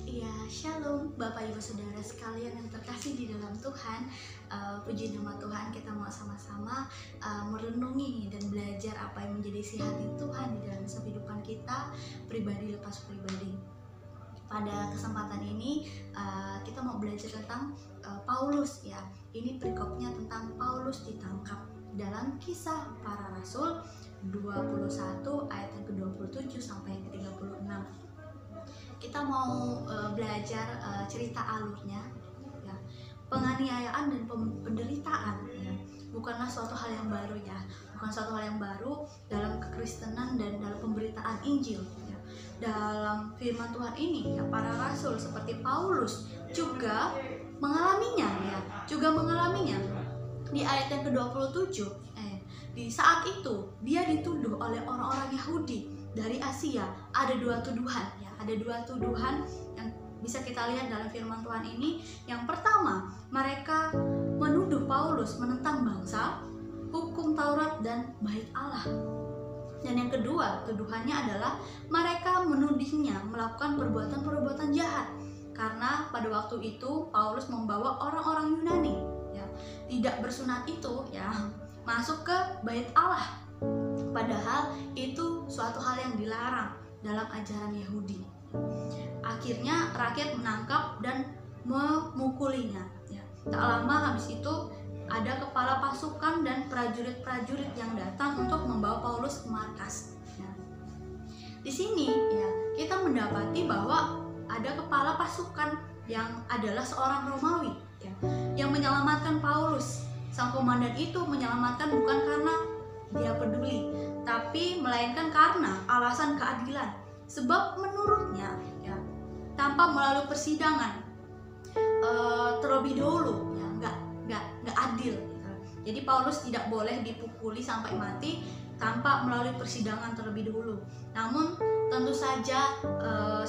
Iya, shalom Bapak Ibu Saudara sekalian yang terkasih di dalam Tuhan. Puji nama Tuhan, kita mau sama-sama merenungi dan belajar apa yang menjadi isi hati Tuhan di dalam kehidupan kita, pribadi lepas pribadi. Pada kesempatan ini kita mau belajar tentang Paulus ya. Ini perikopnya tentang Paulus ditangkap dalam Kisah Para Rasul 21 ayat yang ke-27 sampai yang ke-36. Kita mau belajar cerita alurnya ya. Penganiayaan dan penderitaan ya, bukanlah suatu hal yang baru ya, bukan suatu hal yang baru dalam kekristenan dan dalam pemberitaan Injil ya. Dalam firman Tuhan ini ya, para rasul seperti Paulus juga mengalaminya ya, di ayat yang ke-27. Di saat itu dia dituduh oleh orang-orang Yahudi dari Asia. Ada dua tuduhan ya, ada dua tuduhan yang bisa kita lihat dalam firman Tuhan ini. Yang pertama, mereka menuduh Paulus menentang bangsa, hukum Taurat dan bait Allah. Dan yang kedua, tuduhannya adalah mereka menudihnya melakukan perbuatan-perbuatan jahat. Karena pada waktu itu Paulus membawa orang-orang Yunani ya, tidak bersunat itu ya, masuk ke bait Allah. Padahal itu suatu hal yang dilarang dalam ajaran Yahudi. Akhirnya rakyat menangkap dan memukulinya ya. Tak lama habis itu ada kepala pasukan dan prajurit-prajurit yang datang untuk membawa Paulus ke markas ya. Di sini ya, kita mendapati bahwa ada kepala pasukan yang adalah seorang Romawi ya, yang menyelamatkan Paulus. Sang komandan itu menyelamatkan bukan karena dia peduli, tapi melainkan karena alasan keadilan. Sebab menurutnya ya, tanpa melalui persidangan terlebih dahulu ya, nggak adil gitu. Jadi Paulus tidak boleh dipukuli sampai mati tanpa melalui persidangan terlebih dahulu. Namun tentu saja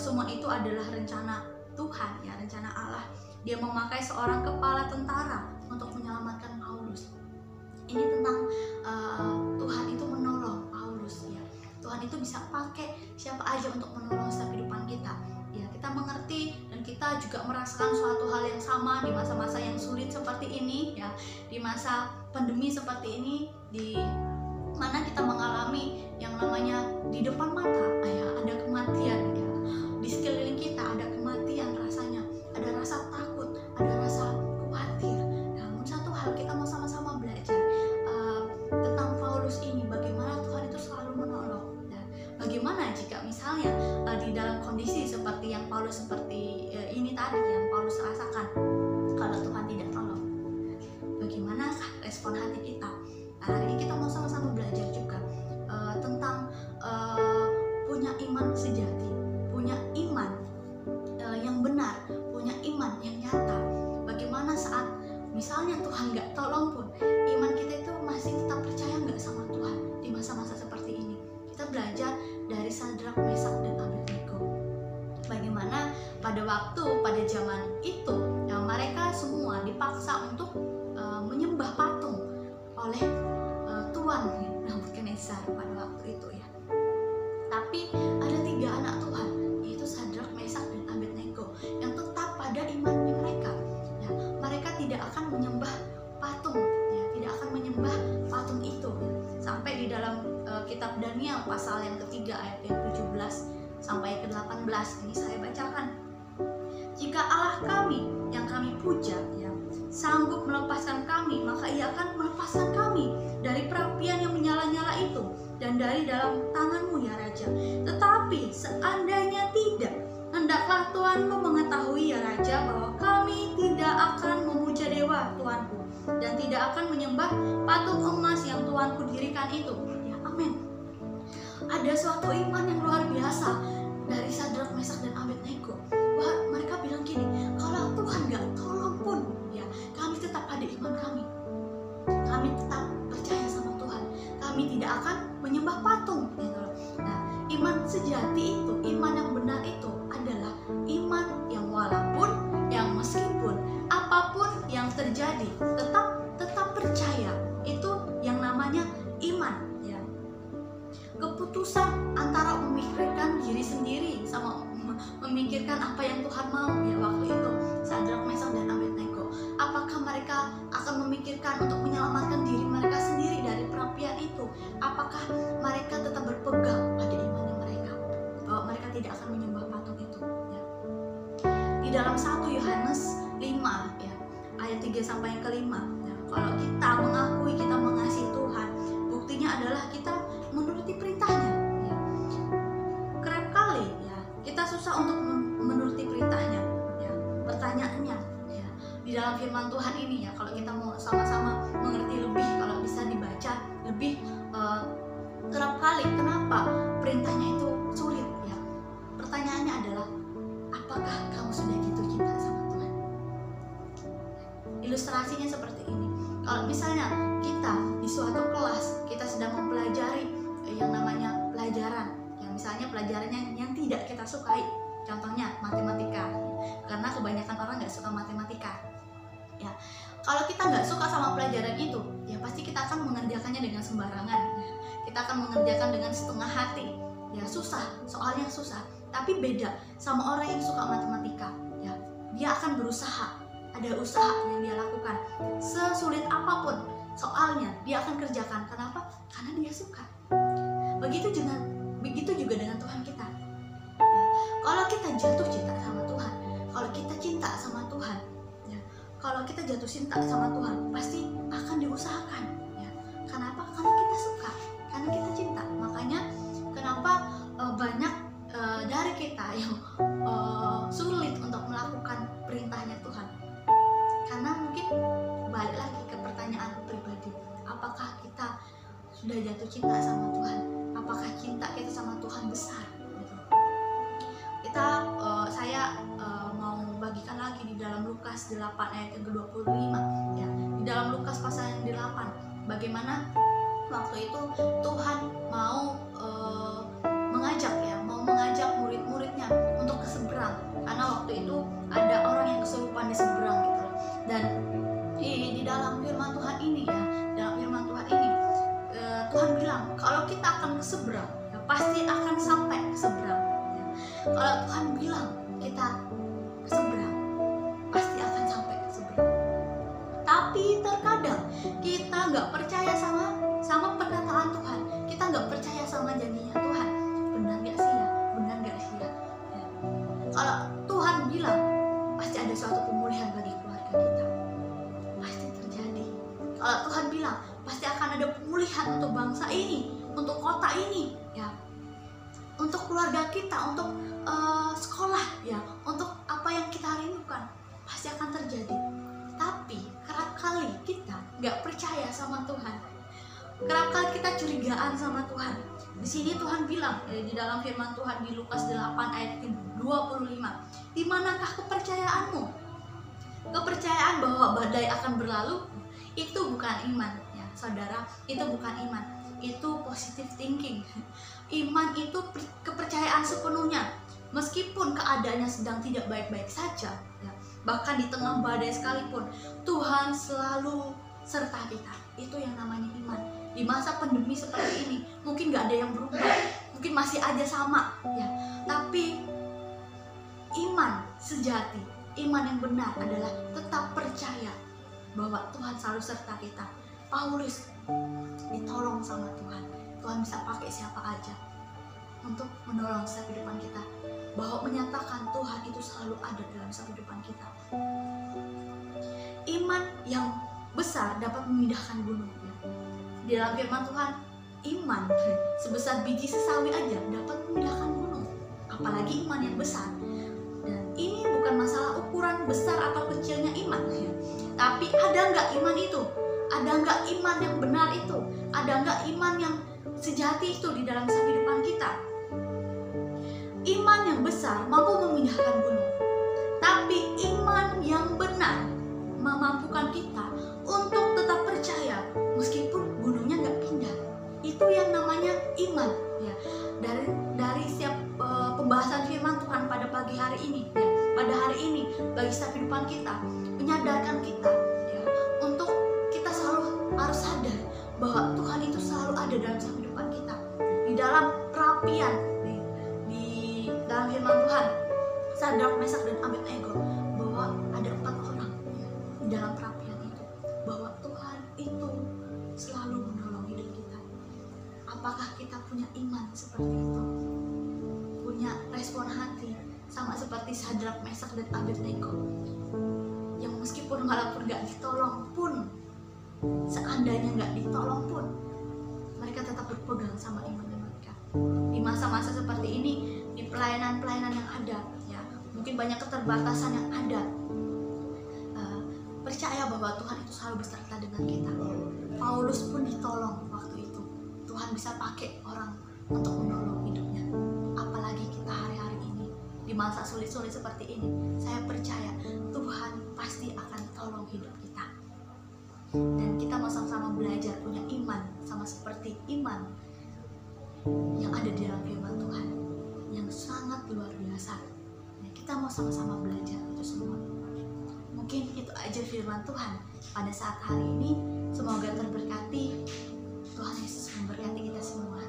semua itu adalah rencana Tuhan ya, rencana Allah. Dia memakai seorang kepala tentara untuk menyelamatkan Paulus. Ini tentang Tuhan itu menolong Paulus ya. Tuhan itu bisa pakai siapa aja untuk menolong setiap kehidupan kita ya. Kita mengerti dan kita juga merasakan suatu hal yang sama di masa-masa yang sulit seperti ini ya, di masa pandemi seperti ini, di mana kita mengalami yang namanya di depan mata ya, ada kematian ya. Di sekeliling kita ada kematian, rasanya ada rasa takut, ada rasa khawatir. Namun satu hal, kita mau sama-sama belajar tentang Paulus ini, bagaimana Tuhan itu selalu menolong. Dan bagaimana jika misalnya di dalam kondisi seperti yang Paulus seperti ini tadi yang Paulus rasakan, kalau Tuhan tidak tolong, bagaimana respon hati kita? Hari ini kita mau sama-sama belajar juga tentang punya iman sejati, punya iman yang benar, punya iman yang nyata. Bagaimana saat misalnya Tuhan nggak tolong pun, iman kita itu masih tetap percaya nggak sama Tuhan di masa-masa seperti ini. Kita belajar dari Sadrak, Mesak dan Abednego. Bagaimana pada zaman itu yang mereka semua dipaksa untuk menyembah patung oleh Tuan Nebukadnezar pada waktu itu ya. Tapi ada 3 anak Tuhan, yaitu Sadrak, Mesak dan Abednego, yang tetap pada imannya mereka. Ya, mereka tidak akan menyembah patung, ya, tidak akan menyembah patung itu. Ya. Sampai di dalam kitab Daniel pasal yang ketiga ayat yang 17 sampai yang ke-18 ini saya bacakan. Jika Allah kami yang kami puja ya, sanggup melepaskan kami, maka Ia akan melepaskan kami dari perapian yang menyala-nyala itu dan dari dalam tanganmu ya Raja. Tetapi seandainya tidak, hendaklah Tuanku mengetahui ya Raja, bahwa kami tidak akan memuja dewa Tuanku dan tidak akan menyembah patung emas yang Tuanku dirikan itu. Ya, amin. Ada suatu iman yang luar biasa dari Sadrak, Mesak dan Abednego. Wah, mereka bilang gini, kalau Tuhan gak tolong pun ya, kami tetap pada iman kami. Kami tetap percaya sama Tuhan. Kami tidak akan menyembah patung gitu. Nah, iman sejati itu, iman yang benar itu adalah iman yang walaupun, yang meskipun apapun yang terjadi, tetap percaya. Itu yang namanya iman ya. Keputusan antara memikirkan diri sendiri sama memikirkan memikirkan apa yang Tuhan mau ya waktu itu Sadrak, Mesak dan Abednego? Apakah mereka akan memikirkan untuk menyelamatkan diri mereka sendiri dari perapian itu? Apakah mereka tetap berpegang pada imannya mereka bahwa mereka tidak akan menyembah patung itu ya? Di dalam 1 Yohanes 5 ya ayat 3 sampai yang kelima ya, kalau kita mengakui kita mengasihi Tuhan, buktinya adalah kita menuruti perintahnya ya. Kerap kali ya kita susah untuk menuruti perintahnya ya. Pertanyaannya ya, di dalam firman Tuhan ini ya, kalau kita mau sama-sama mengerti lebih, kalau bisa dibaca lebih, kerap kali kenapa perintahnya itu sulit ya. Pertanyaannya adalah, apakah kamu sudah jatuh cinta sama Tuhan? Ilustrasinya seperti ini. Kalau misalnya kita di suatu kelas, kita sedang mempelajari yang namanya pelajaran, yang misalnya pelajarannya yang tidak kita sukai, contohnya matematika, karena kebanyakan orang nggak suka matematika. Ya, kalau kita nggak suka sama pelajaran itu, ya pasti kita akan mengerjakannya dengan sembarangan. Kita akan mengerjakan dengan setengah hati. Ya susah, soalnya susah. Tapi beda sama orang yang suka matematika. Ya, dia akan berusaha. Ada usaha yang dia lakukan. Sesulit apapun soalnya dia akan kerjakan. Kenapa? Karena dia suka. Begitu juga dengan Tuhan kita. Ya, kalau kita jatuh cinta sama Tuhan, kalau kita cinta sama Tuhan, ya, kalau kita jatuh cinta sama Tuhan, pasti akan diusahakan. Ya. Kenapa? Karena kita suka, karena kita cinta. Makanya kenapa banyak dari kita yang sulit untuk melakukan perintahnya Tuhan. Karena mungkin balik lagi ke pertanyaan pribadi, apakah kita sudah jatuh cinta sama Tuhan? Apakah cinta kita sama Tuhan besar? Gitu. Saya mau bagikan lagi di dalam Lukas 8 ayat yang ke-25 ya. Di dalam Lukas pasal yang 8, bagaimana waktu itu Tuhan mau mengajak murid-muridnya untuk ke seberang, karena waktu itu ada orang yang kesurupan di seberang gitu. Dan di dalam firman Tuhan ini ya, Tuhan bilang kalau kita akan ke seberang ya, pasti akan sampai ke seberang ya. Kalau Tuhan bilang kita ke seberang, pasti akan sampai ke seberang. Tapi terkadang kita nggak percaya sama perkataan Tuhan, kita nggak percaya sama janjinya Tuhan. Benar nggak sih ya? Ya. Kalau Tuhan bilang pasti ada suatu pemulihan bagi keluarga kita, pasti terjadi. Kalau Tuhan bilang pasti akan ada pemulihan untuk bangsa ini, untuk kota ini, ya, untuk keluarga kita, untuk sekolah, ya, untuk apa yang kita rindukan, pasti akan terjadi. Tapi kerap kali kita nggak percaya sama Tuhan. Kerap kali kita curigaan sama Tuhan. Di sini Tuhan bilang di dalam firman Tuhan di Lukas 8 ayat 25, di manakah kepercayaanmu? Kepercayaan bahwa badai akan berlalu itu bukan iman, ya saudara, itu bukan iman, itu positive thinking. Iman itu kepercayaan sepenuhnya, meskipun keadaannya sedang tidak baik-baik saja, ya, bahkan di tengah badai sekalipun, Tuhan selalu serta kita. Itu yang namanya iman. Di masa pandemi seperti ini, mungkin gak ada yang berubah, mungkin masih aja sama, ya. Tapi iman sejati, iman yang benar adalah tetap percaya bahwa Tuhan selalu serta kita. Paulus ditolong sama Tuhan. Tuhan bisa pakai siapa aja untuk menolong setiap kehidupan kita, bahwa menyatakan Tuhan itu selalu ada dalam setiap kehidupan kita. Iman yang besar dapat memindahkan gunung. Di dalam firman Tuhan, iman sebesar biji sesawi aja dapat memindahkan gunung, apalagi iman yang besar. Dan ini bukan masalah ukuran besar atau kecilnya iman, ya. Tapi ada nggak iman itu? Ada nggak iman yang benar itu? Ada nggak iman yang sejati itu di dalam kehidupan kita? Iman yang besar mampu memindahkan gunung, tapi iman yang benar memampukan kita untuk tetap percaya meskipun gunungnya nggak pindah. Itu yang namanya iman, ya. Dari setiap pembahasan firman Tuhan pada pagi hari ini, ya, pada hari ini bagi setiap kehidupan kita, menyadarkan kita, ya, untuk kita selalu harus sadar bahwa Tuhan itu selalu ada dalam kehidupan kita. Di dalam perapian, di dalam firman Tuhan, Sadrak, Mesak dan Abednego, bahwa ada 4 orang di dalam perapian itu, bahwa Tuhan itu selalu menolong hidup kita. Apakah kita punya iman seperti itu? Punya respon hati sama seperti Sadrak, Mesak dan Abednego, yang meskipun walaupun gak ditolong pun, seandainya gak ditolong pun, mereka tetap berpegang sama iman mereka. Di masa-masa seperti ini, di pelayanan-pelayanan yang ada, ya mungkin banyak keterbatasan yang ada, percaya bahwa Tuhan itu selalu beserta dengan kita. Paulus pun ditolong waktu itu. Tuhan bisa pakai orang untuk menolong hidupnya. Apalagi kita hari-hari ini, di masa sulit-sulit seperti ini, saya percaya Tuhan pasti akan tolong hidup kita. Dan kita mau sama-sama belajar punya iman sama seperti iman yang ada di dalam firman Tuhan, yang sangat luar biasa. Nah, kita mau sama-sama belajar itu semua. Mungkin itu aja firman Tuhan pada saat hari ini. Semoga terberkati. Tuhan Yesus memberkati kita semua.